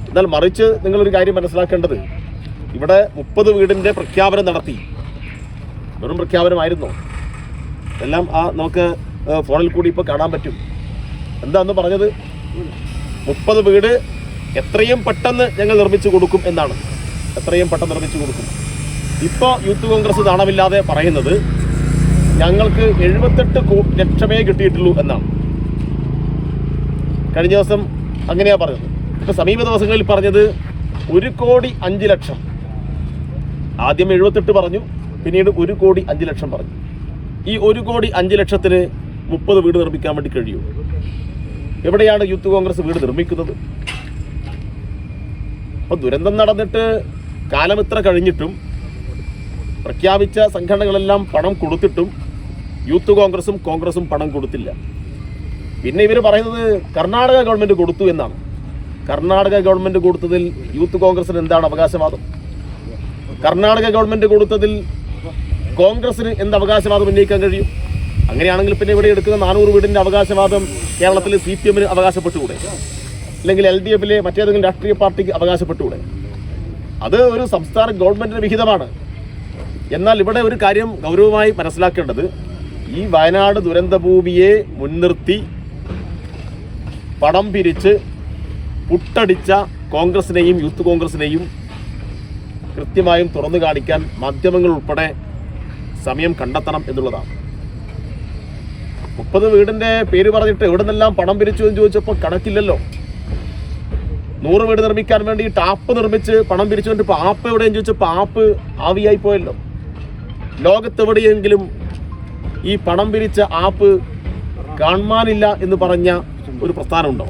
എന്നാൽ മറിച്ച് നിങ്ങളൊരു കാര്യം മനസ്സിലാക്കേണ്ടത്, ഇവിടെ 30 വീടിൻ്റെ പ്രഖ്യാപനം നടത്തി. വെറും പ്രഖ്യാപനമായിരുന്നോ? എല്ലാം നമുക്ക് ഫോണിൽ കൂടി ഇപ്പോൾ കാണാൻ പറ്റും. എന്താന്ന് പറഞ്ഞത്, 30 വീട് എത്രയും പെട്ടെന്ന് ഞങ്ങൾ നിർമ്മിച്ചു കൊടുക്കും എന്നാണ്. എത്രയും പെട്ടെന്ന് നിർമ്മിച്ചു കൊടുക്കും. ഇപ്പോൾ യൂത്ത് കോൺഗ്രസ് നാണമില്ലാതെ പറയുന്നത് ഞങ്ങൾക്ക് 78 ലക്ഷമേ കിട്ടിയിട്ടുള്ളൂ എന്നാണ്. കഴിഞ്ഞ ദിവസം അങ്ങനെയാണ് പറഞ്ഞത്. ഇപ്പോൾ സമീപ ദിവസങ്ങളിൽ പറഞ്ഞത് 1,05,00,000. ആദ്യം 78 പറഞ്ഞു, പിന്നീട് 1,05,00,000 പറഞ്ഞു. ഈ 1,05,00,000-ന് 30 വീട് നിർമ്മിക്കാൻ വേണ്ടി കഴിയൂ? എവിടെയാണ് യൂത്ത് കോൺഗ്രസ് വീട് നിർമ്മിക്കുന്നത്? അപ്പോൾ ദുരന്തം നടന്നിട്ട് കാലം ഇത്ര കഴിഞ്ഞിട്ടും പ്രഖ്യാപിച്ച സംഘടനകളെല്ലാം പണം കൊടുത്തിട്ടും യൂത്ത് കോൺഗ്രസും പണം കൊടുത്തില്ല. പിന്നെ ഇവർ പറയുന്നത് കർണാടക ഗവൺമെൻറ് കൊടുത്തു എന്നാണ്. കർണാടക ഗവൺമെൻറ് കൊടുത്തതിൽ യൂത്ത് കോൺഗ്രസിന് എന്താണ് അവകാശവാദം? കർണാടക ഗവൺമെൻറ് കൊടുത്തതിൽ കോൺഗ്രസിന് എന്ത് അവകാശവാദം ഉന്നയിക്കാൻ കഴിയും? അങ്ങനെയാണെങ്കിൽ പിന്നെ ഇവിടെ എടുക്കുന്ന 400 വീടിൻ്റെ അവകാശവാദം കേരളത്തിൽ CPM-ന് അവകാശപ്പെട്ടുകൂടെ? അല്ലെങ്കിൽ LDF-ലെ മറ്റേതെങ്കിലും രാഷ്ട്രീയ പാർട്ടിക്ക് അവകാശപ്പെട്ടുകൂടെ? അത് ഒരു സംസ്ഥാന ഗവൺമെൻറ്റിൻ്റെ വിഹിതമാണ്. എന്നാൽ ഇവിടെ ഒരു കാര്യം ഗൗരവമായി മനസ്സിലാക്കേണ്ടത്, ഈ വയനാട് ദുരന്തഭൂമിയെ മുൻനിർത്തി പണം പിരിച്ച് പുട്ടടിച്ച കോൺഗ്രസിനെയും യൂത്ത് കോൺഗ്രസിനെയും കൃത്യമായും തുറന്നു കാണിക്കാൻ മാധ്യമങ്ങൾ ഉൾപ്പെടെ സമയം കണ്ടെത്തണം എന്നുള്ളതാണ്. 30 വീടിൻ്റെ പേര് പറഞ്ഞിട്ട് എവിടെ നിന്നെല്ലാം പണം പിരിച്ചു എന്ന് ചോദിച്ചപ്പോൾ കണക്കില്ലല്ലോ. 100 വീട് നിർമ്മിക്കാൻ വേണ്ടി ടാപ്പ് നിർമ്മിച്ച് പണം പിരിച്ചുകൊണ്ട് ഇപ്പോൾ ആപ്പ് എവിടെയെന്ന് ചോദിച്ചപ്പോൾ ആപ്പ് ആവിയായി പോയല്ലോ. ലോകത്തെവിടെയെങ്കിലും ഈ പണം പിരിച്ച ആപ്പ് കാണാനില്ല എന്ന് പറഞ്ഞ ഒരു പ്രസ്ഥാനമുണ്ടോ?